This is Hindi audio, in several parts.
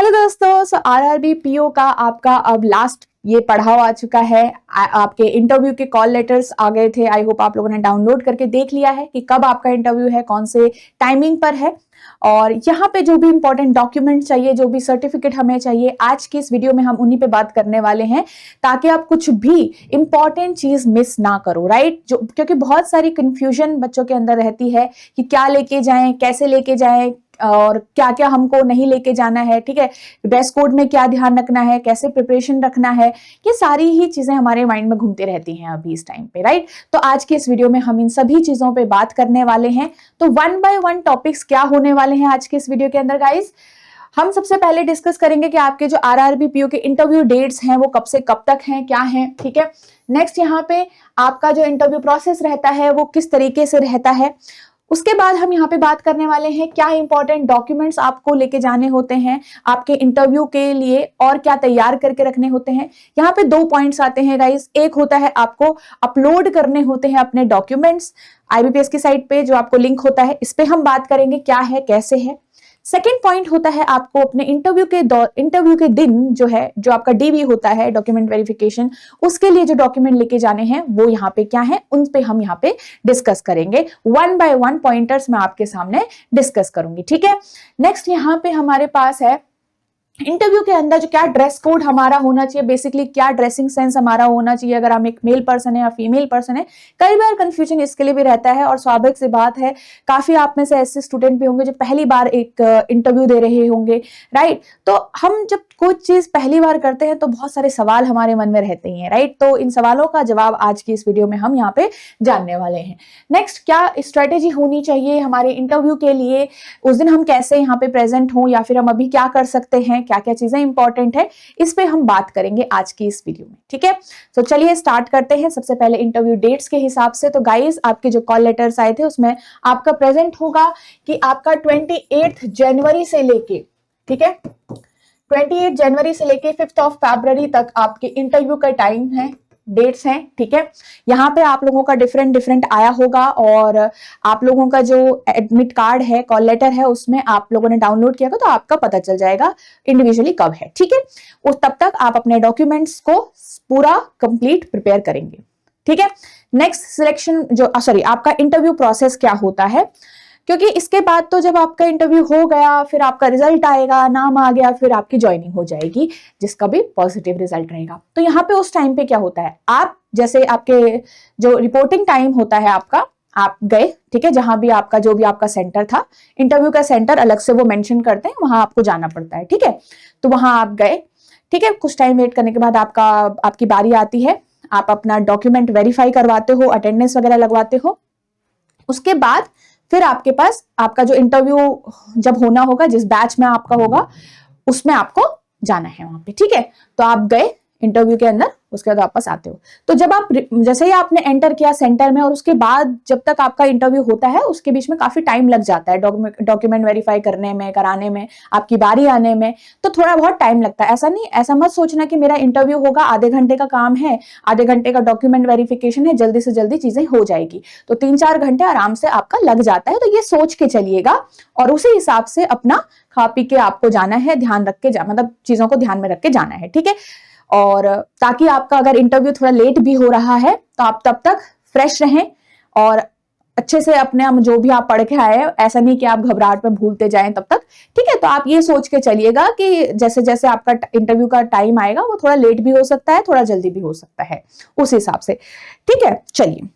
हेलो दोस्तों, आरआरबी पीओ का आपका अब लास्ट ये पढ़ाव आ चुका है। आपके इंटरव्यू के कॉल लेटर्स आ गए थे। आई होप आप लोगों ने डाउनलोड करके देख लिया है कि कब आपका इंटरव्यू है, कौन से टाइमिंग पर है और यहाँ पे जो भी इंपॉर्टेंट डॉक्यूमेंट चाहिए, जो भी सर्टिफिकेट हमें चाहिए, आज की इस वीडियो में हम उन्हीं पे बात करने वाले हैं ताकि आप कुछ भी इंपॉर्टेंट चीज मिस ना करो, राइट। जो क्योंकि बहुत सारी कंफ्यूजन बच्चों के अंदर रहती है कि क्या लेके जाएं, कैसे लेके जाएं और क्या क्या हमको नहीं लेके जाना है, ठीक है। ड्रेस कोड में क्या ध्यान रखना है, कैसे प्रिपरेशन रखना है, ये सारी ही चीजें हमारे माइंड में घूमती रहती हैं अभी इस टाइम पे, राइट। तो आज की इस वीडियो में हम इन सभी चीजों पे बात करने वाले हैं। तो वन बाय वन टॉपिक्स क्या होने वाले हैं आज के इस वीडियो के अंदर गाइस। हम सबसे पहले डिस्कस करेंगे कि आपके जो आरआरबी पीओ के इंटरव्यू डेट्स हैं वो कब से कब तक हैं, क्या हैं, ठीक है। नेक्स्ट यहाँ पे आपका जो इंटरव्यू प्रोसेस रहता है वो किस तरीके से रहता है। उसके बाद हम यहाँ पे बात करने वाले हैं क्या इंपॉर्टेंट डॉक्यूमेंट्स आपको लेके जाने होते हैं आपके इंटरव्यू के लिए और क्या तैयार करके रखने होते हैं। यहाँ पे 2 पॉइंट्स आते हैं गाइस। एक होता है आपको अपलोड करने होते हैं अपने डॉक्यूमेंट्स आईबीपीएस की साइट पे, जो आपको लिंक होता है, इस पे हम बात करेंगे क्या है, कैसे है। सेकेंड पॉइंट होता है आपको अपने इंटरव्यू के दिन जो है, जो आपका डीवी होता है, डॉक्यूमेंट वेरिफिकेशन, उसके लिए जो डॉक्यूमेंट लेके जाने हैं वो यहाँ पे क्या है, उन पे हम यहाँ पे डिस्कस करेंगे। वन बाय वन पॉइंटर्स मैं आपके सामने डिस्कस करूंगी, ठीक है। नेक्स्ट यहाँ पे हमारे पास है इंटरव्यू के अंदर जो क्या ड्रेस कोड हमारा होना चाहिए, बेसिकली क्या ड्रेसिंग सेंस हमारा होना चाहिए, अगर हम एक मेल पर्सन है या फीमेल पर्सन है। कई बार कंफ्यूजन इसके लिए भी रहता है और स्वाभाविक सी बात है, काफी आप में से ऐसे स्टूडेंट भी होंगे जो पहली बार एक इंटरव्यू दे रहे होंगे, राइट। तो हम जब कुछ चीज पहली बार करते हैं तो बहुत सारे सवाल हमारे मन में रहते हैं, राइट। तो इन सवालों का जवाब आज की इस वीडियो में हम यहाँ पे जानने वाले हैं। नेक्स्ट, क्या स्ट्रेटेजी होनी चाहिए हमारे इंटरव्यू के लिए, उस दिन हम कैसे यहाँ पे प्रेजेंट हों या फिर हम अभी क्या कर सकते हैं, क्या क्या चीजें इंपॉर्टेंट है, इस पे हम बात करेंगे आज की इस वीडियो में, ठीक है। तो चलिए स्टार्ट करते हैं। सबसे पहले इंटरव्यू डेट्स के हिसाब से तो गाइस आपके जो कॉल लेटर्स आए थे उसमें आपका प्रेजेंट होगा कि आपका 28 जनवरी से लेके, ठीक है, 28 जनवरी से लेके 5 फरवरी तक आपके इंटरव्यू का टाइम है, डेट्स हैं, ठीक है। यहाँ पे आप लोगों का डिफरेंट आया होगा और आप लोगों का जो एडमिट कार्ड है, कॉल लेटर है, उसमें आप लोगों ने डाउनलोड किया तो आपका पता चल जाएगा इंडिविजुअली कब है, ठीक है। उस तब तक आप अपने डॉक्यूमेंट्स को पूरा कंप्लीट प्रिपेयर करेंगे, ठीक है। नेक्स्ट सिलेक्शन जो आपका इंटरव्यू प्रोसेस क्या होता है, क्योंकि इसके बाद तो जब आपका इंटरव्यू हो गया फिर आपका रिजल्ट आएगा, नाम आ गया, फिर आपकी ज्वाइनिंग हो जाएगी जिसका भी पॉजिटिव रिजल्ट रहेगा। तो यहाँ पे उस टाइम पे क्या होता है, आप जैसे आपके जो रिपोर्टिंग टाइम होता है आपका, आप गए, ठीक है, जहां भी आपका जो भी आपका सेंटर था, इंटरव्यू का सेंटर अलग से वो मेंशन करते हैं, वहां आपको जाना पड़ता है, ठीक है। तो वहां आप गए, ठीक है, कुछ टाइम वेट करने के बाद आपकी बारी आती है, आप अपना डॉक्यूमेंट वेरीफाई करवाते हो, अटेंडेंस वगैरह लगवाते हो। उसके बाद फिर आपके पास आपका जो इंटरव्यू जब होना होगा, जिस बैच में आपका होगा उसमें आपको जाना है वहां पे, ठीक है। तो आप गए इंटरव्यू के अंदर, उसके बाद वापस आते हो। तो जब आप जैसे ही आपने एंटर किया सेंटर में और उसके बाद जब तक आपका इंटरव्यू होता है उसके बीच में काफी टाइम लग जाता है डॉक्यूमेंट वेरीफाई करने में, कराने में, आपकी बारी आने में, तो थोड़ा बहुत टाइम लगता है। ऐसा नहीं, ऐसा मत सोचना कि मेरा इंटरव्यू होगा, आधे घंटे का काम है, आधे घंटे का डॉक्यूमेंट वेरिफिकेशन है, जल्दी से जल्दी चीजें हो जाएगी। तो 3-4 घंटे आराम से आपका लग जाता है। तो ये सोच के चलिएगा और उसी हिसाब से अपना खा पी के आपको जाना है, ध्यान रख के मतलब चीजों को ध्यान में रख के जाना है, ठीक है। और ताकि आपका अगर इंटरव्यू थोड़ा लेट भी हो रहा है तो आप तब तक फ्रेश रहें और अच्छे से अपने जो भी आप पढ़ के आए, ऐसा नहीं कि आप घबराहट में भूलते जाएं तब तक, ठीक है। तो आप ये सोच के चलिएगा कि जैसे जैसे आपका इंटरव्यू का टाइम आएगा वो थोड़ा लेट भी हो सकता है, थोड़ा जल्दी भी हो सकता है, उस हिसाब से, ठीक है। चलिए,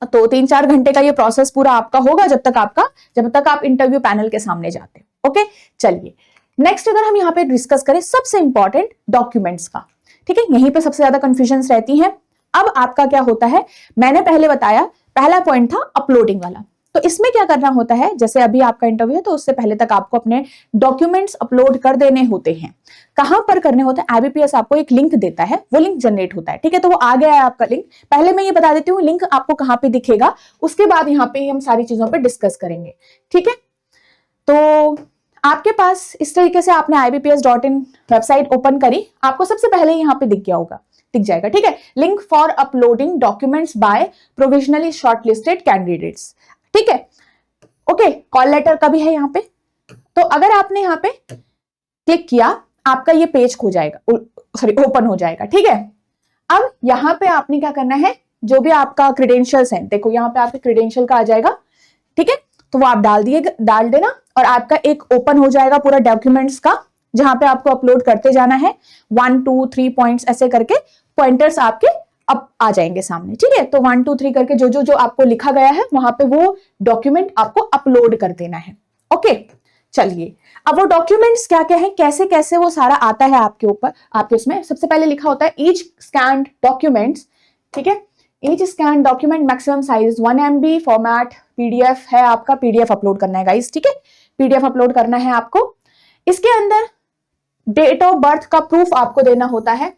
तो 3-4 घंटे का ये प्रोसेस पूरा आपका होगा जब तक आप इंटरव्यू पैनल के सामने जाते हैं, ओके। चलिए नेक्स्ट, अगर हम यहाँ पे डिस्कस करें सबसे इंपॉर्टेंट डॉक्यूमेंट्स का, ठीक है, यहीं पे सबसे ज्यादा कंफ्यूजन्स रहती हैं। अब आपका क्या होता है, मैंने पहले बताया, पहला पॉइंट था अपलोडिंग वाला। तो इसमें क्या करना होता है, जैसे अभी आपका इंटरव्यू है तो उससे पहले तक आपको अपने डॉक्यूमेंट्स अपलोड कर देने होते हैं। कहां पर करने होते हैं, आईबीपीएस आपको एक लिंक देता है, वो लिंक जनरेट होता है, ठीक है। तो वो आ गया है आपका लिंक। पहले मैं ये बता देती हूँ लिंक आपको कहां पे दिखेगा, उसके बाद यहाँ पे हम सारी चीजों पर डिस्कस करेंगे, ठीक है। तो आपके पास इस तरीके से आपने ibps.in वेबसाइट ओपन करी, आपको सबसे पहले यहाँ पे दिख जाएगा, ठीक है, link for uploading documents by provisionally shortlisted candidates, ठीक है, ओके। कॉल लेटर का भी है यहाँ पे। तो अगर आपने यहाँ पे क्लिक किया, आपका ये पेज खो जाएगा, सॉरी ओपन हो जाएगा। ठीक है, अब यहाँ पे आपने क्या करना है, जो भी आपका क्रेडेंशियल्स हैं, देखो यहाँ पे आपके क्रेडेंशियल का आ जाएगा। ठीक है, तो वो आप डाल देना और आपका एक ओपन हो जाएगा पूरा डॉक्यूमेंट्स का, जहां पे आपको अपलोड करते जाना है। 1 2 3 पॉइंट्स ऐसे करके पॉइंटर्स आपके अब आ जाएंगे सामने। ठीक है, तो 1 2 3 करके जो जो जो आपको लिखा गया है वहां पे वो डॉक्यूमेंट आपको अपलोड कर देना है। ओके, चलिए अब वो डॉक्यूमेंट्स क्या क्या है, कैसे कैसे वो सारा आता है आपके ऊपर, आपके उसमें सबसे पहले लिखा होता है ईच स्कैन्ड डॉक्यूमेंट्स। ठीक है, each scan document maximum size 1 MB format, PDF है आपका, पीडीएफ अपलोड करना है गाइस। ठीक है, पीडीएफ अपलोड करना है आपको। इसके अंदर डेट ऑफ बर्थ का प्रूफ आपको देना होता है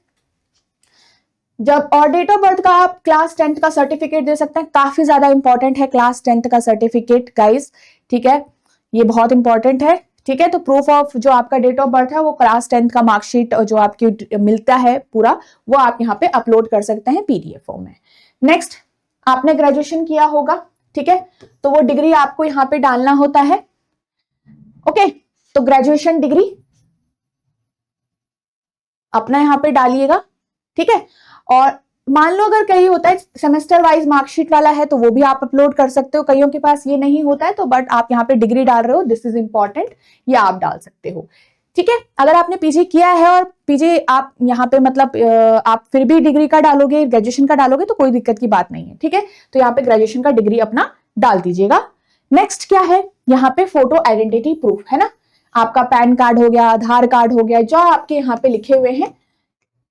जब, और डेट ऑफ बर्थ का आप क्लास 10th का सर्टिफिकेट दे सकते हैं, काफी ज्यादा इंपॉर्टेंट है क्लास 10th का सर्टिफिकेट गाइस। ठीक है, ये बहुत इंपॉर्टेंट है। ठीक है, तो प्रूफ ऑफ जो आपका डेट ऑफ बर्थ है वो क्लास 10th का मार्कशीट जो आपकी मिलता है पूरा, वो आप यहाँ पे अपलोड कर सकते हैं पीडीएफ फॉर्म में। नेक्स्ट, आपने ग्रेजुएशन किया होगा। ठीक है, तो वो डिग्री आपको यहाँ पे डालना होता है। ओके, तो ग्रेजुएशन डिग्री अपना यहाँ पे डालिएगा। ठीक है, और मान लो अगर कहीं होता है सेमेस्टर वाइज मार्कशीट वाला है तो वो भी आप अपलोड कर सकते हो, कईयों के पास ये नहीं होता है तो बट आप यहाँ पे डिग्री डाल रहे हो, दिस इज इंपॉर्टेंट, ये आप डाल सकते हो। ठीक है, अगर आपने पीजी किया है और पीजी आप यहाँ पे मतलब आप फिर भी डिग्री का डालोगे, ग्रेजुएशन का डालोगे तो कोई दिक्कत की बात नहीं है। ठीक है, तो यहाँ पे ग्रेजुएशन का डिग्री अपना डाल दीजिएगा। नेक्स्ट क्या है, यहाँ पे फोटो आइडेंटिटी प्रूफ है ना, आपका पैन कार्ड हो गया, आधार कार्ड हो गया, जो आपके यहाँ पे लिखे हुए हैं।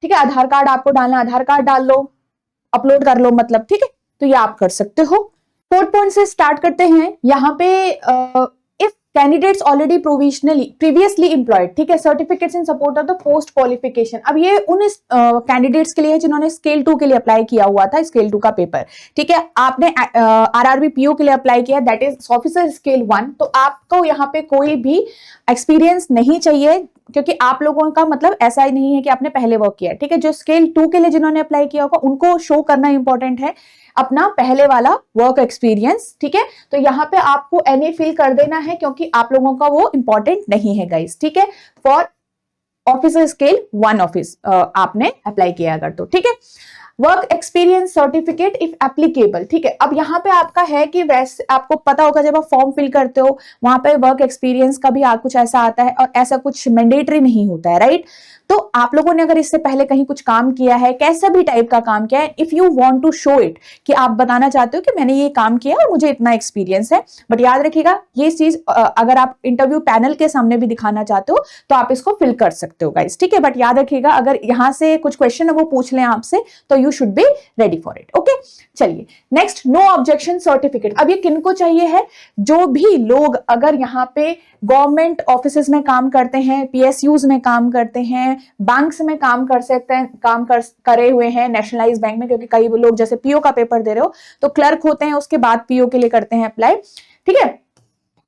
ठीक है, आधार कार्ड आपको डालना, आधार कार्ड डाल लो, अपलोड कर लो मतलब। ठीक है, तो ये आप कर सकते हो। 4th पॉइंट से स्टार्ट करते हैं। यहाँ पे if candidates already previously employed, ठीक है, certificates in support of the post qualification. अब ये उन कैंडिडेट्स के लिए है जिन्होंने स्केल 2 के लिए अप्लाई किया हुआ था, स्केल 2 का पेपर। ठीक है, आपने आरआरबी पीओ के लिए अप्लाई किया, दैट इज ऑफिसर स्केल 1, तो आपको यहाँ पे कोई भी एक्सपीरियंस नहीं चाहिए, क्योंकि आप लोगों का मतलब ऐसा ही नहीं है कि आपने पहले वर्क किया। ठीक है, जो स्केल 2 के लिए जिन्होंने अप्लाई किया होगा उनको शो करना इंपॉर्टेंट है अपना पहले वाला वर्क एक्सपीरियंस। ठीक है, तो यहाँ पे आपको एनए फिल कर देना है क्योंकि आप लोगों का वो इंपॉर्टेंट नहीं है गाइस। ठीक है, फॉर ऑफिसर स्केल 1 ऑफिस आपने अप्लाई किया अगर तो। ठीक है, work experience certificate if applicable. ठीक है, अब यहाँ पे आपका है कि वैसे आपको पता होगा जब आप फॉर्म फिल करते हो वहां पे वर्क एक्सपीरियंस का भी कुछ ऐसा आता है और ऐसा कुछ मैंडेटरी नहीं होता है, राइट। तो आप लोगों ने अगर इससे पहले कहीं कुछ काम किया है, कैसा भी टाइप का काम किया है, if you want to show it कि आप बताना चाहते हो कि मैंने ये काम किया और मुझे इतना एक्सपीरियंस है, बट याद रखिएगा ये चीज अगर आप इंटरव्यू पैनल के सामने भी दिखाना चाहते हो तो आप इसको फिल कर सकते हो गाइस। ठीक है, बट याद रखिएगा अगर यहाँ से कुछ क्वेश्चन है वो पूछ लें आपसे तो you should be ready for it. Okay, चलिए नेक्स्ट, नो ऑब्जेक्शन सर्टिफिकेट। अब ये किनको चाहिए है, जो भी लोग अगर यहाँ पे गवर्नमेंट ऑफिसेज में काम करते हैं, पीएसयूज में काम करते हैं, बैंक्स में काम कर सकते हैं, करे हुए हैं नेशनलाइज बैंक में, क्योंकि कई लोग जैसे पीओ का पेपर दे रहे हो तो क्लर्क होते हैं, उसके बाद पीओ के लिए करते हैं अप्लाई। ठीक है,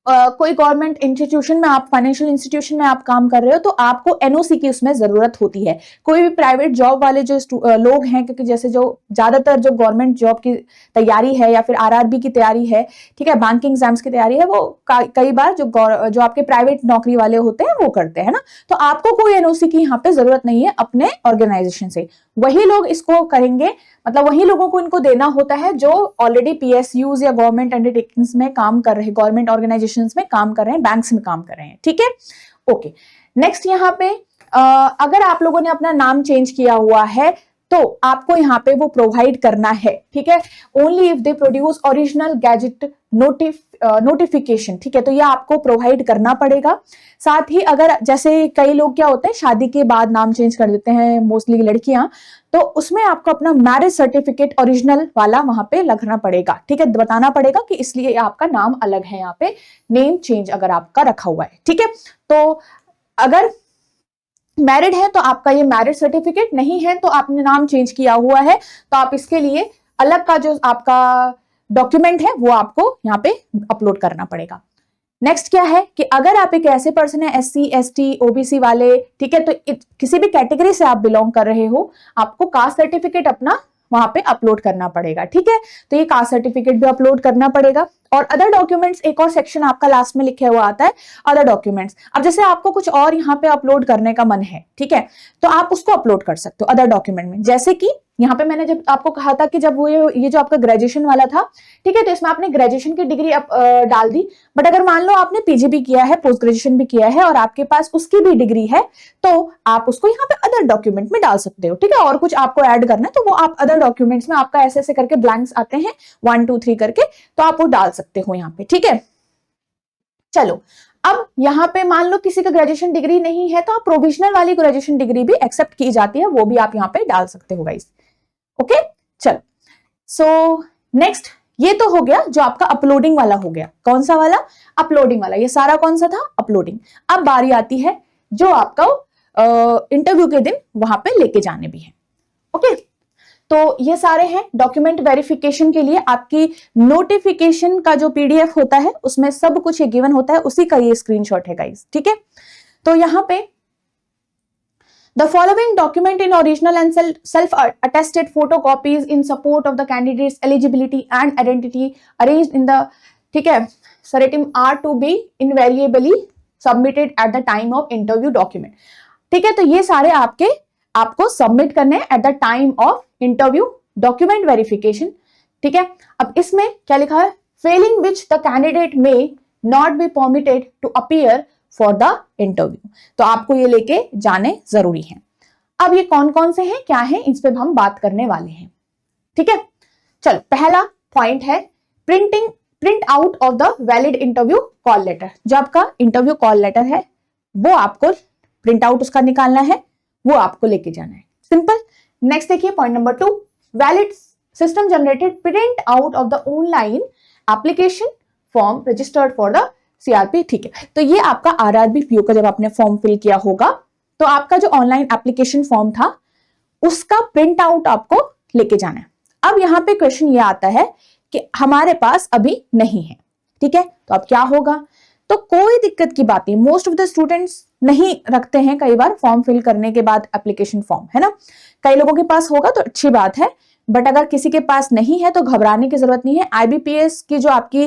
कोई गवर्नमेंट इंस्टीट्यूशन में आप, फाइनेंशियल इंस्टीट्यूशन में आप काम कर रहे हो तो आपको एनओसी की उसमें जरूरत होती है। कोई भी प्राइवेट जॉब वाले जो लोग हैं, क्योंकि जैसे जो ज्यादातर जो गवर्नमेंट जॉब की तैयारी है या फिर आरआरबी की तैयारी है, ठीक है, बैंकिंग एग्जाम्स की तैयारी है, वो कई बार जो आपके प्राइवेट नौकरी वाले होते हैं वो करते हैं ना, तो आपको कोई एनओसी की यहाँ पे जरूरत नहीं है अपने ऑर्गेनाइजेशन से। वही लोग इसको करेंगे, मतलब वही लोगों को इनको देना होता है जो ऑलरेडी पीएसयूज या गवर्नमेंट अंडरटेकिंग्स में काम कर रहे हैं, गवर्नमेंट ऑर्गेनाइजेशंस में काम कर रहे हैं, बैंक्स में काम कर रहे हैं। ठीक है, ओके। नेक्स्ट यहाँ पे अगर आप लोगों ने अपना नाम चेंज किया हुआ है तो आपको यहाँ पे वो प्रोवाइड करना है। ठीक है, only if they produce original gadget notification. ठीक है, तो ये आपको प्रोवाइड करना पड़ेगा। साथ ही अगर जैसे कई लोग क्या होते हैं शादी के बाद नाम चेंज कर देते हैं, मोस्टली लड़कियां, तो उसमें आपको अपना मैरिज सर्टिफिकेट ओरिजिनल वाला वहां पे लगना पड़ेगा। ठीक है, बताना पड़ेगा कि इसलिए आपका नाम अलग है, यहाँ पे नेम चेंज अगर आपका रखा हुआ है। ठीक है, तो अगर मैरिड है तो आपका ये मैरिज सर्टिफिकेट, नहीं है तो आपने नाम चेंज किया हुआ है तो आप इसके लिए अलग का जो आपका डॉक्यूमेंट है वो आपको यहाँ पे अपलोड करना पड़ेगा। नेक्स्ट क्या है कि अगर आप एक ऐसे पर्सन है SC ST OBC वाले, ठीक है, तो किसी भी कैटेगरी से आप बिलोंग कर रहे हो, आपको कास्ट सर्टिफिकेट अपना वहां पे अपलोड करना पड़ेगा। ठीक है, तो ये कास्ट सर्टिफिकेट भी अपलोड करना पड़ेगा। और अदर डॉक्यूमेंट्स एक और सेक्शन आपका लास्ट में लिखे हुआ आता है, अदर डॉक्यूमेंट्स। अब जैसे आपको कुछ और यहाँ पे अपलोड करने का मन है, ठीक है, तो आप उसको अपलोड कर सकते हो अदर डॉक्यूमेंट में। जैसे कि यहाँ पे मैंने जब आपको कहा था कि जब वो ये जो आपका ग्रेजुएशन वाला था, ठीक है, तो इसमें आपने ग्रेजुएशन की डिग्री डाल दी, बट अगर मान लो आपने पीजी भी किया है, पोस्ट ग्रेजुएशन भी किया है और आपके पास उसकी भी डिग्री है, तो आप उसको यहाँ पे अदर डॉक्यूमेंट में डाल सकते हो, ठीक है। और कुछ आपको ऐड करना है तो वो आप अदर डॉक्यूमेंट्स में, आपका ऐसे ऐसे करके ब्लैंक्स आते हैं 1 2 3 करके, तो आप वो डाल सकते हो यहाँ पे, ठीक है। चलो, अब यहाँ पे मान लो किसी का ग्रेजुएशन डिग्री नहीं है तो आप प्रोविजनल वाली ग्रेजुएशन डिग्री भी एक्सेप्ट की जाती है, वो भी आप यहाँ पे डाल सकते हो गाइस। ओके, चलो, सो नेक्स्ट ये तो हो गया जो आपका अपलोडिंग वाला हो गया। कौन सा वाला? अपलोडिंग वाला। ये सारा कौन सा था? अपलोडिंग। अब बारी आती है जो आपका इंटरव्यू के दिन वहां पे लेके जाने भी है। ओके, तो ये सारे हैं डॉक्यूमेंट वेरिफिकेशन के लिए। आपकी नोटिफिकेशन का जो पीडीएफ होता है उसमें सब कुछ ये गिवन होता है, उसी का ये स्क्रीनशॉट है गाइस, ठीक है। तो यहाँ पे The following document in original and self-attested photocopies in support of the candidate's eligibility and identity arranged in the, ठीक है, Seratim are to be invariably submitted at the time of interview document। ठीक है, तो ये सारे आपको सबमिट करने हैं at the time of interview document verification, ठीक है। अब इसमें क्या लिखा है? Failing which the candidate may not be permitted to appear for the interview, तो आपको ये लेके जाने जरूरी है। अब ये कौन कौन से हैं, क्या है, इस पे हम बात करने वाले हैं, ठीक है। चलो, पहला पॉइंट है print out of the valid interview call letter. जो आपका इंटरव्यू कॉल लेटर है वो आपको प्रिंट आउट उसका निकालना है, वो आपको लेके जाना है, सिंपल। नेक्स्ट देखिए point number 2, valid system generated print out of the online application form registered for the CRP, ठीक है। तो ये आपका आरआरबी पीओ का जब आपने फॉर्म फिल किया होगा तो आपका जो ऑनलाइन एप्लीकेशन फॉर्म था उसका प्रिंट आउट आपको लेके जाना है। अब यहाँ पे क्वेश्चन ये आता है कि हमारे पास अभी नहीं है, ठीक है, तो अब क्या होगा? तो कोई दिक्कत की बात नहीं, मोस्ट ऑफ द स्टूडेंट्स नहीं रखते हैं कई बार फॉर्म फिल करने के बाद एप्लीकेशन फॉर्म, है ना। कई लोगों के पास होगा तो अच्छी बात है, बट अगर किसी के पास नहीं है तो घबराने की जरूरत नहीं है। आईबीपीएस की जो आपकी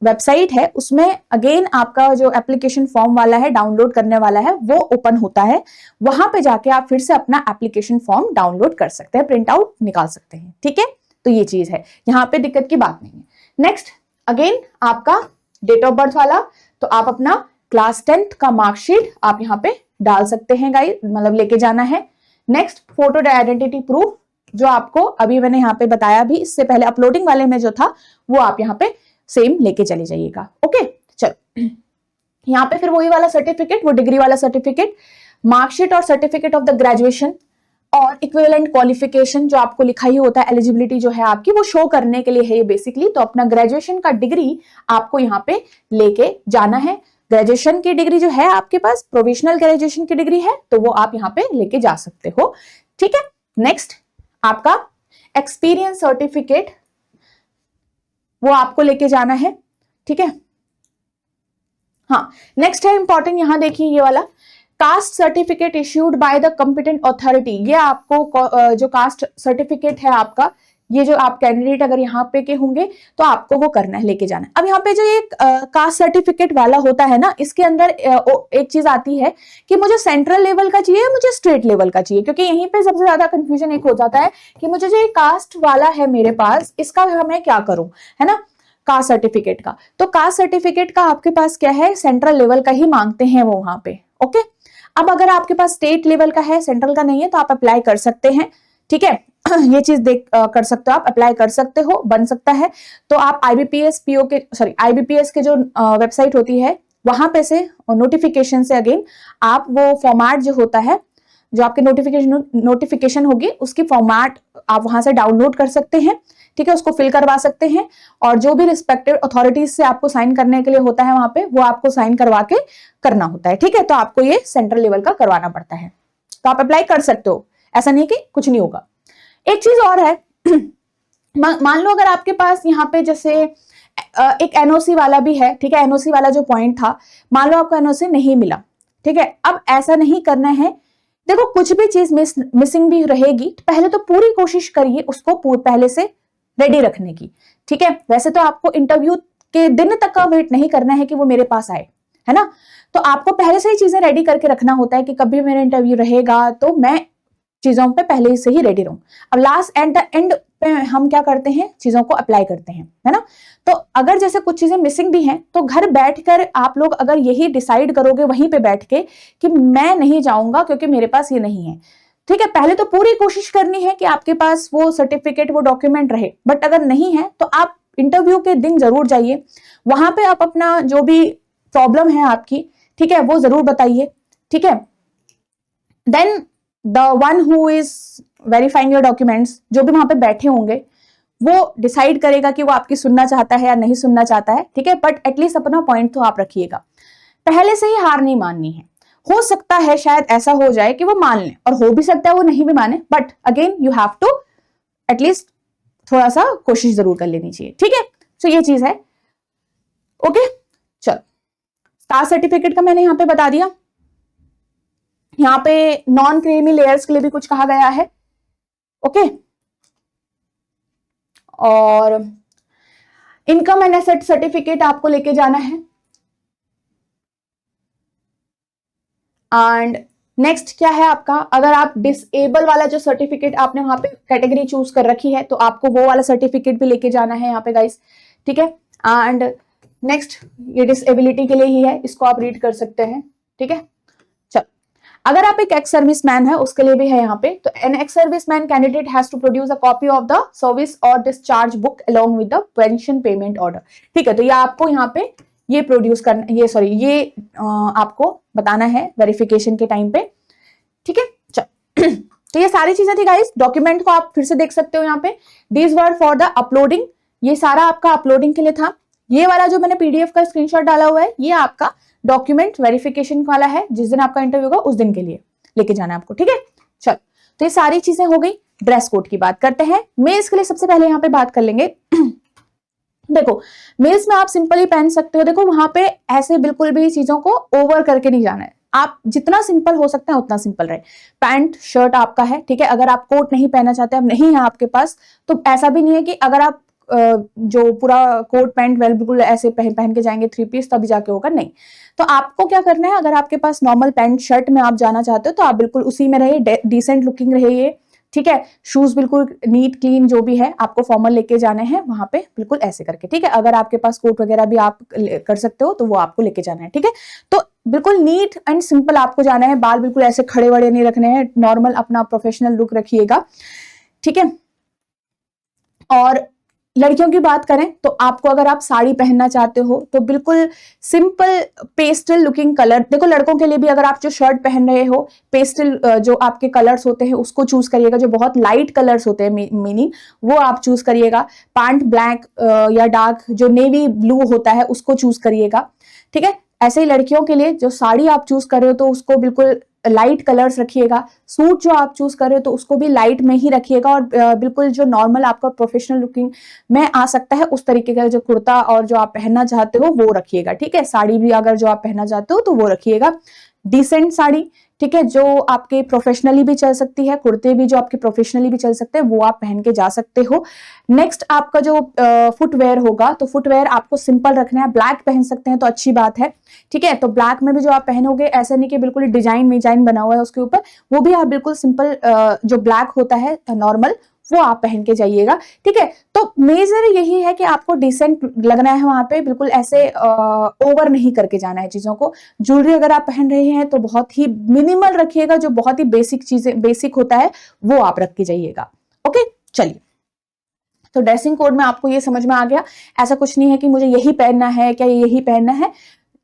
वेबसाइट है उसमें अगेन आपका जो एप्लीकेशन फॉर्म वाला है, डाउनलोड करने वाला है, वो ओपन होता है। वहां पे जाके आप फिर से अपना एप्लीकेशन फॉर्म डाउनलोड कर सकते हैं, प्रिंट आउट निकाल सकते हैं, ठीक है। तो ये चीज है, यहाँ पे दिक्कत की बात नहीं है। नेक्स्ट अगेन आपका डेट ऑफ बर्थ वाला, तो आप अपना क्लास 10th का मार्कशीट आप यहाँ पे डाल सकते हैं गाइस, मतलब लेके जाना है। नेक्स्ट फोटो आइडेंटिटी प्रूफ, जो आपको अभी मैंने यहाँ पे बताया भी, इससे पहले अपलोडिंग वाले में जो था वो आप यहाँ पे सेम लेके चले जाइएगा। ओके, चलो, यहाँ पे फिर वही वाला सर्टिफिकेट, वो डिग्री वाला सर्टिफिकेट, मार्कशीट और सर्टिफिकेट ऑफ द ग्रेजुएशन और इक्विवेलेंट क्वालिफिकेशन जो आपको लिखा ही होता है, एलिजिबिलिटी जो है आपकी वो शो करने के लिए है ये बेसिकली। तो अपना ग्रेजुएशन का डिग्री आपको यहाँ पे लेके जाना है। ग्रेजुएशन की डिग्री जो है आपके पास, प्रोविजनल ग्रेजुएशन की डिग्री है, तो वो आप यहाँ पे लेके जा सकते हो, ठीक है। नेक्स्ट आपका एक्सपीरियंस सर्टिफिकेट, वो आपको लेके जाना है, ठीक है। हाँ, नेक्स्ट है इंपॉर्टेंट, यहां देखिए ये वाला caste certificate issued by the competent authority. ये आपको जो कास्ट सर्टिफिकेट है आपका, ये जो आप कैंडिडेट अगर यहाँ पे के होंगे तो आपको वो करना है, लेके जाना है। अब यहाँ पे जो ये कास्ट सर्टिफिकेट वाला होता है ना, इसके अंदर एक चीज आती है कि मुझे सेंट्रल लेवल का चाहिए, मुझे स्टेट लेवल का चाहिए, क्योंकि यहीं पे सबसे ज्यादा कंफ्यूजन एक हो जाता है कि मुझे जो ये कास्ट वाला है मेरे पास, इसका मैं क्या करूं, है ना, कास्ट सर्टिफिकेट का। तो कास्ट सर्टिफिकेट का आपके पास क्या है, सेंट्रल लेवल का ही मांगते हैं वो वहां पे। ओके, अब अगर आपके पास स्टेट लेवल का है, सेंट्रल का नहीं है, तो आप अप्लाई कर सकते हैं, ठीक है। ये चीज देख कर सकते हो, आप अप्लाई कर सकते हो, बन सकता है। तो आप आईबीपीएस के जो वेबसाइट होती है वहां पे से नोटिफिकेशन से अगेन आप वो फॉर्मेट जो होता है, जो आपके नोटिफिकेशन होगी उसकी फॉर्मेट आप वहां से डाउनलोड कर सकते हैं, ठीक है, उसको फिल करवा सकते हैं। और जो भी रिस्पेक्टिव अथॉरिटीज से आपको साइन करने के लिए होता है वहां पे, वो आपको साइन करवा के करना होता है, ठीक है। तो आपको ये सेंट्रल लेवल का करवाना पड़ता है, तो आप अप्लाई कर सकते हो, ऐसा नहीं कि कुछ नहीं होगा। एक चीज और है, मान लो अगर आपके पास यहाँ पे जैसे एक एनओसी वाला भी है, ठीक है, एनओसी वाला जो पॉइंट था, मान लो आपको एनओसी नहीं मिला, ठीक है। अब ऐसा नहीं करना है, देखो कुछ भी चीज मिसिंग भी रहेगी तो पहले तो पूरी कोशिश करिए उसको पहले से रेडी रखने की, ठीक है। वैसे तो आपको इंटरव्यू के दिन तक का वेट नहीं करना है कि वो मेरे पास आए, है ना। तो आपको पहले से ही चीजें रेडी करके रखना होता है कि कभी मेरा इंटरव्यू रहेगा तो मैं चीजों पे पहले से ही रेडी रहूं। अब लास्ट एंड द एंड पे हम क्या करते हैं, चीजों को अप्लाई करते हैं, है ना। तो अगर जैसे कुछ चीजें मिसिंग भी हैं तो घर बैठकर आप लोग अगर यही डिसाइड करोगे वहीं पे बैठ के कि मैं नहीं जाऊंगा क्योंकि मेरे पास ये नहीं है, ठीक है। पहले तो पूरी कोशिश करनी है कि आपके पास वो सर्टिफिकेट, वो डॉक्यूमेंट रहे, बट अगर नहीं है तो आप इंटरव्यू के दिन जरूर जाइए, वहां पे आप अपना जो भी प्रॉब्लम है आपकी, ठीक है, वो जरूर बताइए, ठीक है। Then the one who is verifying your documents, जो भी वहां पे बैठे होंगे, वो डिसाइड करेगा कि वो आपकी सुनना चाहता है या नहीं सुनना चाहता है, ठीक है। बट एटलीस्ट अपना पॉइंट तो आप रखिएगा, पहले से ही हार नहीं माननी है। हो सकता है शायद ऐसा हो जाए कि वो मान लें, और हो भी सकता है वो नहीं भी माने, but again you have to at least थोड़ा सा कोशिश जरूर कर लेनी चाहिए, ठीक है। सो ये चीज है, ओके। चलो, स्टार सर्टिफिकेट का मैंने यहां पे बता दिया। यहां पे नॉन क्रीमी लेयर्स के लिए भी कुछ कहा गया है, ओके। और इनकम एंड एसेट सर्टिफिकेट आपको लेके जाना है। एंड नेक्स्ट क्या है आपका, अगर आप डिसेबल वाला जो सर्टिफिकेट आपने वहां पे कैटेगरी चूज कर रखी है तो आपको वो वाला सर्टिफिकेट भी लेके जाना है यहाँ पे गाइस, ठीक है। एंड नेक्स्ट ये डिसेबिलिटी के लिए ही है, इसको आप रीड कर सकते हैं, ठीक है। चलो, अगर आप एक एक्स सर्विस मैन है उसके लिए भी है यहाँ पे, तो an ex service man candidate has to produce a copy of the service or discharge book along with the pension payment order, ठीक है। तो ये आपको यहाँ पे ये प्रोड्यूस करना, ये आपको बताना है वेरिफिकेशन के टाइम पे, ठीक है। चलो, तो ये सारी चीजें थी गाइस। डॉक्यूमेंट को आप फिर से देख सकते हो यहाँ पे, these were for the uploading, ये सारा आपका अपलोडिंग के लिए था। ये वाला जो मैंने पीडीएफ का स्क्रीनशॉट डाला हुआ है, ये आपका डॉक्यूमेंट वेरिफिकेशन वाला है, जिस दिन आपका इंटरव्यू होगा उस दिन के लिए लेके जाना है आपको, ठीक है। चलो, तो ये सारी चीजें हो गई। ड्रेस कोड की बात करते हैं। मेल्स के लिए सबसे पहले यहाँ पे बात कर लेंगे। देखो, मेल्स में आप सिंपल ही पहन सकते हो। देखो, वहां पे ऐसे बिल्कुल भी चीजों को ओवर करके नहीं जाना है, आप जितना सिंपल हो सकता है उतना सिंपल रहे। पैंट शर्ट आपका है, ठीक है। अगर आप कोट नहीं पहनना चाहते, अब नहीं है आपके पास, तो ऐसा भी नहीं है कि अगर आप जो पूरा कोट पैंट वेल बिल्कुल ऐसे पहन के जाएंगे 3 पीस तभी जाके होगा, नहीं। तो आपको क्या करना है, अगर आपके पास नॉर्मल पैंट शर्ट में आप जाना चाहते हो तो आप बिल्कुल उसी में रहिए, डिसेंट लुकिंग रहिए, ठीक है। शूज बिल्कुल नीट क्लीन जो भी है, आपको फॉर्मल लेके जाने हैं वहां पे, बिल्कुल ऐसे करके, ठीक है। अगर आपके पास कोट वगैरह भी आप कर सकते हो तो वो आपको लेके जाना है, ठीक है। तो बिल्कुल नीट एंड सिंपल आपको जाना है, बाल बिल्कुल ऐसे खड़े वड़े नहीं रखने हैं, नॉर्मल अपना प्रोफेशनल लुक रखिएगा, ठीक है। और लड़कियों की बात करें तो आपको अगर आप साड़ी पहनना चाहते हो तो बिल्कुल सिंपल पेस्टल लुकिंग कलर, देखो लड़कों के लिए भी अगर आप जो शर्ट पहन रहे हो, पेस्टल जो आपके कलर्स होते हैं उसको चूज करिएगा, जो बहुत लाइट कलर्स होते हैं मीनिंग वो आप चूज करिएगा। पैंट ब्लैक या डार्क जो नेवी ब्लू होता है उसको चूज करिएगा, ठीक है। ऐसे ही लड़कियों के लिए जो साड़ी आप चूज कर रहे हो तो उसको बिल्कुल लाइट कलर्स रखिएगा। सूट जो आप चूज कर रहे हो तो उसको भी लाइट में ही रखिएगा, और बिल्कुल जो नॉर्मल आपका प्रोफेशनल लुकिंग में आ सकता है उस तरीके का जो कुर्ता और जो आप पहनना चाहते हो वो रखिएगा, ठीक है। साड़ी भी अगर जो आप पहनना चाहते हो तो वो रखिएगा, डिसेंट साड़ी, ठीक है, जो आपके प्रोफेशनली भी चल सकती है, कुर्ते भी जो आपके प्रोफेशनली भी चल सकते हैं वो आप पहन के जा सकते हो। नेक्स्ट आपका जो फुटवेयर होगा, तो फुटवेयर आपको सिंपल रखना है, ब्लैक पहन सकते हैं तो अच्छी बात है, ठीक है। तो ब्लैक में भी जो आप पहनोगे ऐसा नहीं कि बिल्कुल डिजाइन बना हुआ है उसके ऊपर, वो भी आप बिल्कुल सिंपल जो ब्लैक होता है नॉर्मल वो आप पहन के जाइएगा, ठीक है। तो मेजर यही है कि आपको डिसेंट लगना है वहां पे, बिल्कुल ऐसे ओवर नहीं करके जाना है चीजों को। ज्वेलरी अगर आप पहन रहे हैं तो बहुत ही मिनिमल रखिएगा, जो बहुत ही बेसिक चीजें बेसिक होता है वो आप रख के जाइएगा, ओके। चलिए, तो ड्रेसिंग कोड में आपको ये समझ में आ गया, ऐसा कुछ नहीं है कि मुझे यही पहनना है, क्या यही पहनना है।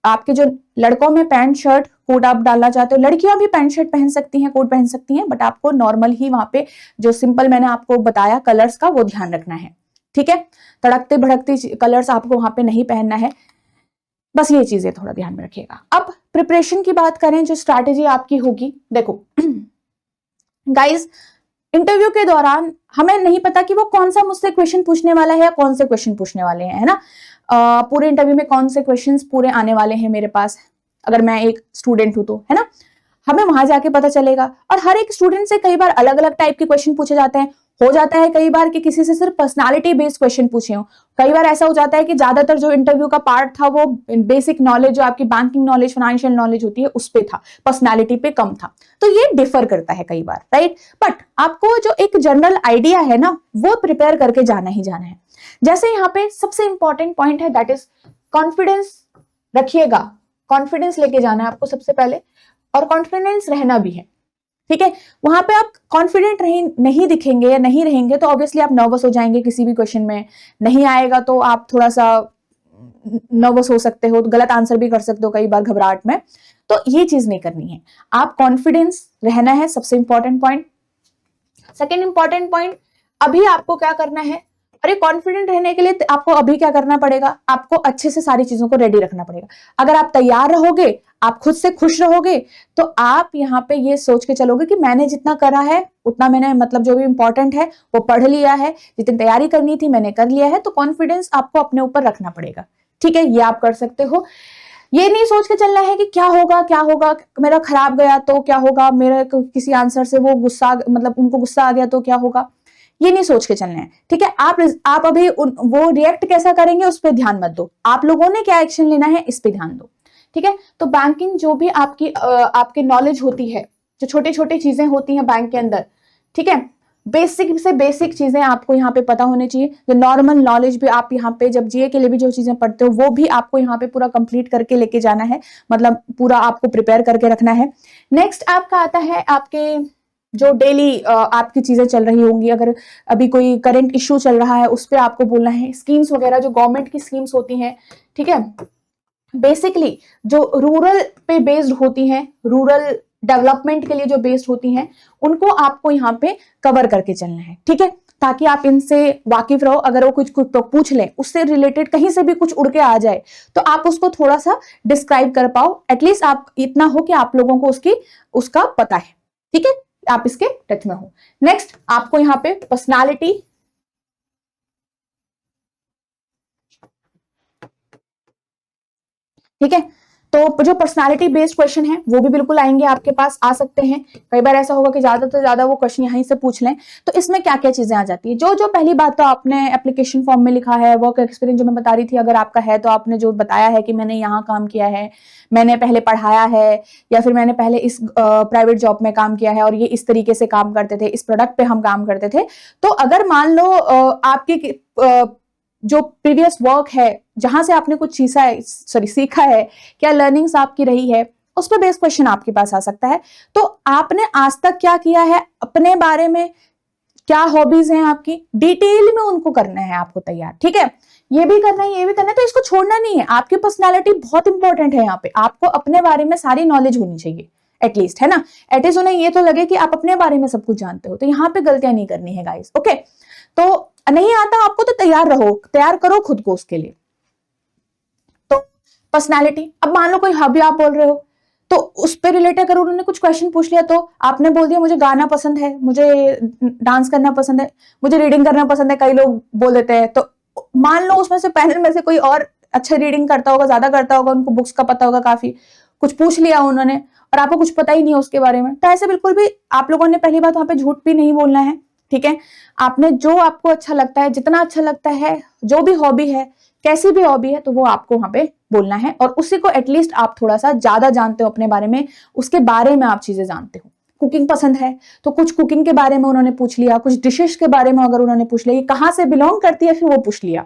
आपके जो लड़कों में पैंट शर्ट कोट आप डालना चाहते हो, लड़कियां भी पैंट शर्ट पहन सकती हैं, कोट पहन सकती हैं, बट आपको नॉर्मल ही वहां पे जो सिंपल मैंने आपको बताया कलर्स का वो ध्यान रखना है, ठीक है। तड़कते भड़कते कलर्स आपको वहां पे नहीं पहनना है, बस ये चीजें थोड़ा ध्यान में रखिएगा। अब प्रिपरेशन की बात करें, जो स्ट्रैटेजी आपकी होगी, देखो गाइस, इंटरव्यू के दौरान हमें नहीं पता कि वो कौन सा मुझसे क्वेश्चन पूछने वाला है या कौन से क्वेश्चन पूछने वाले हैं, है ना। पूरे इंटरव्यू में कौन से क्वेश्चंस पूरे आने वाले हैं मेरे पास, अगर मैं एक स्टूडेंट हूं तो, है ना, हमें वहां जाके पता चलेगा। और हर एक स्टूडेंट से कई बार अलग अलग टाइप के क्वेश्चन पूछे जाते हैं, हो जाता है कई बार कि किसी से सिर्फ पर्सनालिटी बेस्ड क्वेश्चन पूछे हो। कई बार ऐसा हो जाता है कि ज्यादातर जो इंटरव्यू का पार्ट था वो बेसिक नॉलेज, जो आपकी बैंकिंग नॉलेज, फाइनेंशियल नॉलेज होती है उस पे था, पर्सनालिटी पे कम था। तो ये डिफर करता है कई बार, राइट। बट आपको जो एक जनरल आइडिया है ना, वो प्रिपेयर करके जाना ही जाना है। जैसे यहाँ पे सबसे इंपॉर्टेंट पॉइंट है, दैट इज कॉन्फिडेंस रखिएगा। कॉन्फिडेंस लेके जाना है आपको सबसे पहले, और कॉन्फिडेंस रहना भी है, ठीक है। वहां पे आप कॉन्फिडेंट नहीं दिखेंगे या नहीं रहेंगे तो ऑब्वियसली आप नर्वस हो जाएंगे, किसी भी क्वेश्चन में नहीं आएगा तो आप थोड़ा सा नर्वस हो सकते हो, तो गलत आंसर भी कर सकते हो कई बार घबराहट में। तो ये चीज नहीं करनी है, आप कॉन्फिडेंस रहना है, सबसे important point. Second important point, अभी आपको क्या करना है, अरे कॉन्फिडेंट रहने के लिए आपको अभी क्या करना पड़ेगा, आपको अच्छे से सारी चीजों को रेडी रखना पड़ेगा। अगर आप तैयार रहोगे, आप खुद से खुश रहोगे, तो आप यहाँ पे ये सोच के चलोगे कि मैंने जितना करा है उतना मैंने, मतलब जो भी इंपॉर्टेंट है वो पढ़ लिया है, जितनी तैयारी करनी थी मैंने कर लिया है। तो कॉन्फिडेंस आपको अपने ऊपर रखना पड़ेगा, ठीक है। ये आप कर सकते हो। ये नहीं सोच के चलना है कि क्या होगा, मेरा खराब गया तो क्या होगा, मेरे किसी आंसर से वो गुस्सा, मतलब उनको गुस्सा आ गया तो क्या होगा, ये नहीं सोच के चलना है, ठीक है। आप अभी वो रिएक्ट कैसा करेंगे उस पर ध्यान मत दो, आप लोगों ने क्या एक्शन लेना है इस पे ध्यान दो, ठीक है। तो बैंकिंग जो भी आपकी नॉलेज होती है, जो छोटी छोटी चीजें होती हैं बैंक के अंदर, ठीक है, बेसिक से बेसिक चीजें आपको यहाँ पे पता होनी चाहिए। जो नॉर्मल नॉलेज भी आप यहाँ पे जब जीए के लिए भी जो चीजें पढ़ते हो वो भी आपको यहाँ पे पूरा कंप्लीट करके लेके जाना है, मतलब पूरा आपको प्रिपेयर करके रखना है। नेक्स्ट आपका आता है आपके जो डेली आपकी चीजें चल रही होंगी, अगर अभी कोई करंट इश्यू चल रहा है उस पर आपको बोलना है। स्कीम्स वगैरह जो गवर्नमेंट की स्कीम्स होती हैं, ठीक है, बेसिकली जो रूरल पे बेस्ड होती हैं, रूरल डेवलपमेंट के लिए जो बेस्ड होती हैं, उनको आपको यहाँ पे कवर करके चलना है, ठीक है, ताकि आप इनसे वाकिफ रहो। अगर वो कुछ तो पूछ लें, उससे रिलेटेड कहीं से भी कुछ उड़ के आ जाए तो आप उसको थोड़ा सा डिस्क्राइब कर पाओ, एटलीस्ट आप इतना हो कि आप लोगों को उसका पता है, ठीक है, आप इसके टच में हो। नेक्स्ट आपको यहाँ पे पर्सनालिटी, ठीक है, तो जो पर्सनालिटी बेस्ड क्वेश्चन है वो भी बिल्कुल आएंगे, आपके पास आ सकते हैं। कई बार ऐसा होगा कि ज्यादा से ज्यादा वो क्वेश्चन यहीं से पूछ लें, तो इसमें क्या क्या चीजें आ जाती है। जो पहली बात तो आपने एप्लीकेशन फॉर्म में लिखा है, वर्क एक्सपीरियंस जो मैं बता रही थी, अगर आपका है तो आपने जो बताया है कि मैंने यहाँ काम किया है, मैंने पहले पढ़ाया है, या फिर मैंने पहले इस प्राइवेट जॉब में काम किया है और ये इस तरीके से काम करते थे, इस प्रोडक्ट पे हम काम करते थे। तो अगर मान लो आपके जो प्रीवियस वर्क है, जहां से आपने कुछ सीखा है, क्या लर्निंग्स आपकी रही है, उस पर बेस्ड क्वेश्चन आपके पास आ सकता है। तो आपने आज तक क्या किया है, अपने बारे में क्या हॉबीज हैं आपकी, डिटेल में उनको करना है आपको तैयार, ठीक है। ये भी करना है, ये भी करना है, तो इसको छोड़ना नहीं है। आपकी पर्सनालिटी बहुत इंपॉर्टेंट है, यहाँ पे आपको अपने बारे में सारी नॉलेज होनी चाहिए एटलीस्ट, है ना। एटलीस्ट उन्हें ये तो लगे कि आप अपने बारे में सब कुछ जानते हो। तो यहाँ पे गलतियां नहीं करनी है गाइस, ओके। तो नहीं आता आपको तो तैयार रहो, तैयार करो खुद को उसके लिए। तो पर्सनालिटी, अब मान लो कोई हॉबी आप बोल रहे हो, तो उस पर रिलेटेड अगर उन्होंने कुछ क्वेश्चन पूछ लिया, तो आपने बोल दिया मुझे गाना पसंद है, मुझे डांस करना पसंद है, मुझे रीडिंग करना पसंद है, कई लोग बोल देते हैं। तो मान लो उसमें से पैनल में से कोई और अच्छा रीडिंग करता होगा, ज्यादा करता होगा, उनको बुक्स का पता होगा, काफी कुछ पूछ लिया उन्होंने और आपको कुछ पता ही नहीं है उसके बारे में, तो ऐसे बिल्कुल भी आप लोगों ने पहली बात वहां पे झूठ भी नहीं बोलना है, ठीक है। आपने जो आपको अच्छा लगता है, जितना अच्छा लगता है, जो भी हॉबी है, कैसी भी हॉबी है, तो वो आपको वहां पे बोलना है, और उसी को एटलीस्ट आप थोड़ा सा ज्यादा जानते हो अपने बारे में, उसके बारे में आप चीजें जानते हो। कुकिंग पसंद है तो कुछ कुकिंग के बारे में उन्होंने पूछ लिया, कुछ डिशेस के बारे में अगर उन्होंने पूछ लिया, कहाँ से बिलोंग करती है फिर वो पूछ लिया।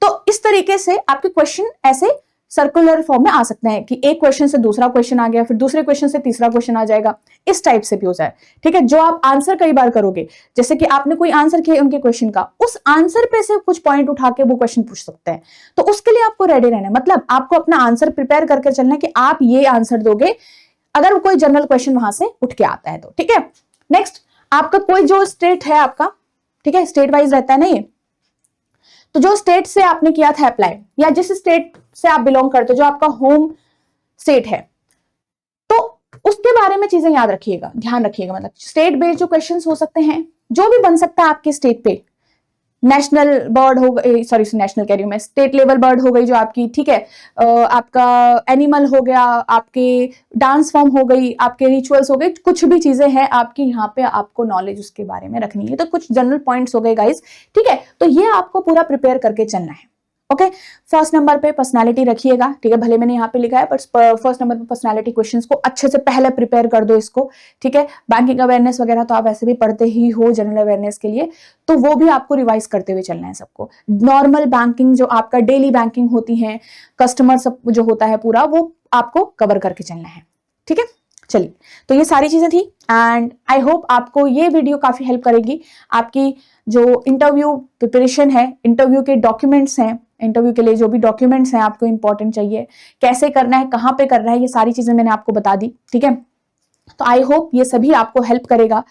तो इस तरीके से आपके क्वेश्चन ऐसे सर्कुलर फॉर्म में आ सकते हैं कि एक क्वेश्चन से दूसरा क्वेश्चन आ गया, फिर दूसरे क्वेश्चन से तीसरा क्वेश्चन आ जाएगा, इस टाइप से भी हो जाए, ठीक है। जो आप आंसर कई बार करोगे, जैसे कि आपने कोई आंसर किया उनके क्वेश्चन का, उस आंसर पे से कुछ पॉइंट उठा के वो क्वेश्चन पूछ सकते हैं। तो उसके लिए आपको रेडी रहना है, मतलब आपको अपना आंसर प्रिपेयर करके चलना है कि आप ये आंसर दोगे अगर कोई जनरल क्वेश्चन वहां से उठ के आता है तो, ठीक है। नेक्स्ट आपका कोई जो स्टेट है आपका, ठीक है, स्टेट वाइज रहता है ना ये, तो जो स्टेट से आपने किया था अप्लाई, या जिस स्टेट से आप बिलोंग करते हो, जो आपका होम स्टेट है, तो उसके बारे में चीजें याद रखिएगा, ध्यान रखिएगा। मतलब स्टेट बेस्ड जो क्वेश्चंस हो सकते हैं, जो भी बन सकता है आपके स्टेट पे, नेशनल बर्ड हो गई, सॉरी नेशनल कह रही हूँ मैं, स्टेट लेवल बर्ड हो गई जो आपकी, ठीक है, आपका एनिमल हो गया, आपके डांस फॉर्म हो गई, आपके रिचुअल्स हो गए, कुछ भी चीजें हैं आपकी यहाँ पे आपको नॉलेज उसके बारे में रखनी है। तो कुछ जनरल पॉइंट्स हो गए गाइस, ठीक है, तो ये आपको पूरा प्रिपेयर करके चलना है। ओके, फर्स्ट नंबर पे पर्सनालिटी रखिएगा, ठीक है, भले मैंने यहाँ पे लिखा है बट फर्स्ट नंबर पे पर्सनालिटी क्वेश्चंस को अच्छे से पहले प्रिपेयर कर दो इसको, ठीक है। बैंकिंग अवेयरनेस वगैरह तो आप वैसे भी पढ़ते ही हो जनरल अवेयरनेस के लिए, तो वो भी आपको रिवाइज करते हुए चलना है सबको। नॉर्मल बैंकिंग जो आपका डेली बैंकिंग होती है, कस्टमर सब जो होता है पूरा, वो आपको कवर करके चलना है, ठीक है। चलिए, तो ये सारी चीजें थी एंड आई होप आपको ये वीडियो काफी हेल्प करेगी। आपकी जो इंटरव्यू प्रिपरेशन है, इंटरव्यू के डॉक्यूमेंट्स हैं, इंटरव्यू के लिए जो भी डॉक्यूमेंट्स हैं आपको इंपॉर्टेंट चाहिए, कैसे करना है, कहाँ पे करना है, ये सारी चीजें मैंने आपको बता दी, ठीक है। तो आई होप ये सभी आपको हेल्प करेगा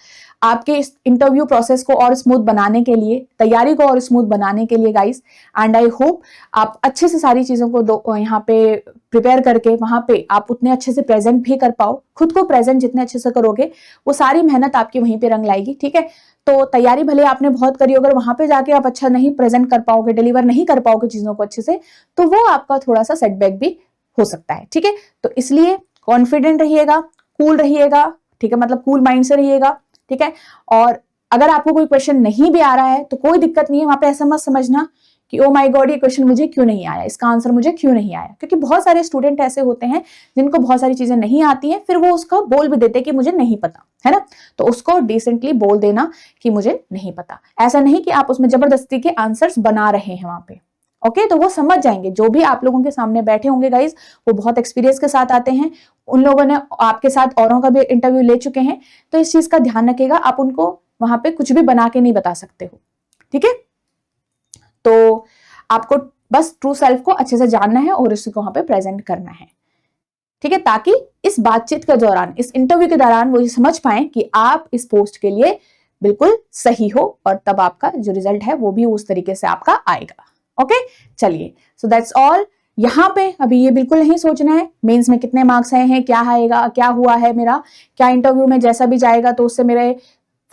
आपके इस इंटरव्यू प्रोसेस को और स्मूथ बनाने के लिए, तैयारी को और स्मूथ बनाने के लिए गाइस। एंड आई होप आप अच्छे से सारी चीजों को यहाँ पे प्रिपेयर करके वहां पे आप उतने अच्छे से प्रेजेंट भी कर पाओ। खुद को प्रेजेंट जितने अच्छे से करोगे वो सारी मेहनत आपकी वहीं पे रंग लाएगी, ठीक है। तो तैयारी भले आपने बहुत करी, अगर वहां पे जाके आप अच्छा नहीं प्रेजेंट कर पाओगे, डिलीवर नहीं कर पाओगे चीजों को अच्छे से, तो वो आपका थोड़ा सा सेटबैक भी हो सकता है, ठीक है। तो इसलिए कॉन्फिडेंट रहिएगा, कूल रहिएगा, ठीक है, मतलब कूल माइंड से रहिएगा, ठीक है। और अगर आपको कोई क्वेश्चन नहीं भी आ रहा है तो कोई दिक्कत नहीं है, वहां पे ऐसा मत समझना कि ओ माय गॉड ये क्वेश्चन मुझे क्यों नहीं आया, इसका आंसर मुझे क्यों नहीं आया, क्योंकि बहुत सारे स्टूडेंट ऐसे होते हैं जिनको बहुत सारी चीजें नहीं आती हैं, फिर वो उसका बोल भी देते कि मुझे नहीं पता, है ना। तो उसको डिसेंटली बोल देना कि मुझे नहीं पता, ऐसा नहीं कि आप उसमें जबरदस्ती के आंसर्स बना रहे हैं वहां पे। ओके, तो वो समझ जाएंगे, जो भी आप लोगों के सामने बैठे होंगे गाइज, वो बहुत एक्सपीरियंस के साथ आते हैं, उन लोगों ने आपके साथ औरों का भी इंटरव्यू ले चुके हैं, तो इस चीज का ध्यान रखिएगा, आप उनको वहां पे कुछ भी बना के नहीं बता सकते हो, ठीक है। तो आपको बस ट्रू सेल्फ को अच्छे से जानना है और उसको वहां पे प्रेजेंट करना है, ठीक है, ताकि इस बातचीत के दौरान, इस इंटरव्यू के दौरान वो ये समझ पाए कि आप इस पोस्ट के लिए बिल्कुल सही हो, और तब आपका जो रिजल्ट है वो भी उस तरीके से आपका आएगा। ओके, चलिए, सो दैट्स ऑल। यहाँ पे अभी ये बिल्कुल नहीं सोचना है मेंस में कितने मार्क्स आए हैं, क्या आएगा, क्या हुआ है मेरा, क्या इंटरव्यू में जैसा भी जाएगा तो उससे मेरे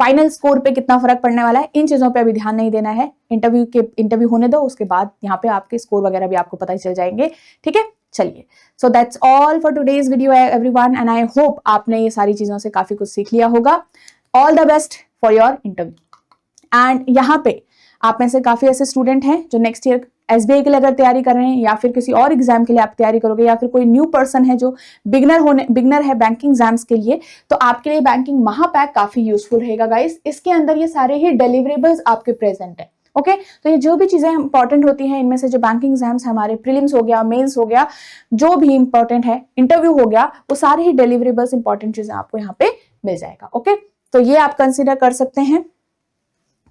फाइनल स्कोर पे कितना फर्क पड़ने वाला है, इन चीजों पे अभी ध्यान नहीं देना है। इंटरव्यू होने दो, उसके बाद यहाँ पे आपके स्कोर वगैरह भी आपको पता ही चल जाएंगे, ठीक है। चलिए, so that's all for today's video everyone, and I hope आपने ये सारी चीजों से काफी कुछ सीख लिया होगा। All the best for your interview. And यहाँ पे आप में से काफी ऐसे स्टूडेंट हैं जो नेक्स्ट ईयर एसबीआई के लिए अगर तैयारी कर रहे हैं, या फिर किसी और एग्जाम के लिए आप तैयारी करोगे, या फिर कोई न्यू पर्सन है जो बिगनर है बैंकिंग एग्जाम्स के लिए, तो आपके लिए बैंकिंग महापैक काफी यूजफुल रहेगा गाइस। इसके अंदर ये सारे ही डिलीवरेबल्स आपके प्रेजेंट है। ओके, तो ये जो भी चीजें इंपॉर्टेंट होती हैं, इनमें से जो बैंकिंग एग्जाम्स हमारे प्रीलिम्स हो गया, मेंस हो गया, जो भी इंपॉर्टेंट है, इंटरव्यू हो गया, वो सारे ही डिलीवरेबल्स इंपॉर्टेंट चीजें आपको यहाँ पे मिल जाएगा। ओके, तो ये आप कंसिडर कर सकते हैं,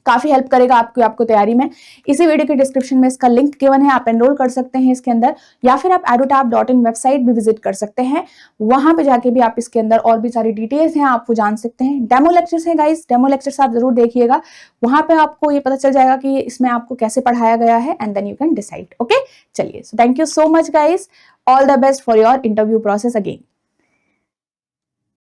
काफी हेल्प करेगा आपको तैयारी में। इसी वीडियो के डिस्क्रिप्शन में इसका लिंक गिवन है, आप एनरोल कर सकते हैं इसके अंदर, या फिर आप edutap.in वेबसाइट भी विजिट कर सकते हैं, वहां पे जाके भी आप इसके अंदर और भी सारी डिटेल्स हैं आप वो जान सकते हैं। डेमो लेक्चर्स हैं गाइस, डेमो लेक्चर्स आप जरूर देखिएगा, वहां पे आपको ये पता चल जाएगा कि इसमें आपको कैसे पढ़ाया गया है, and then you can decide. Okay, चलिए, so thank you so much guys, all the best for your interview process again.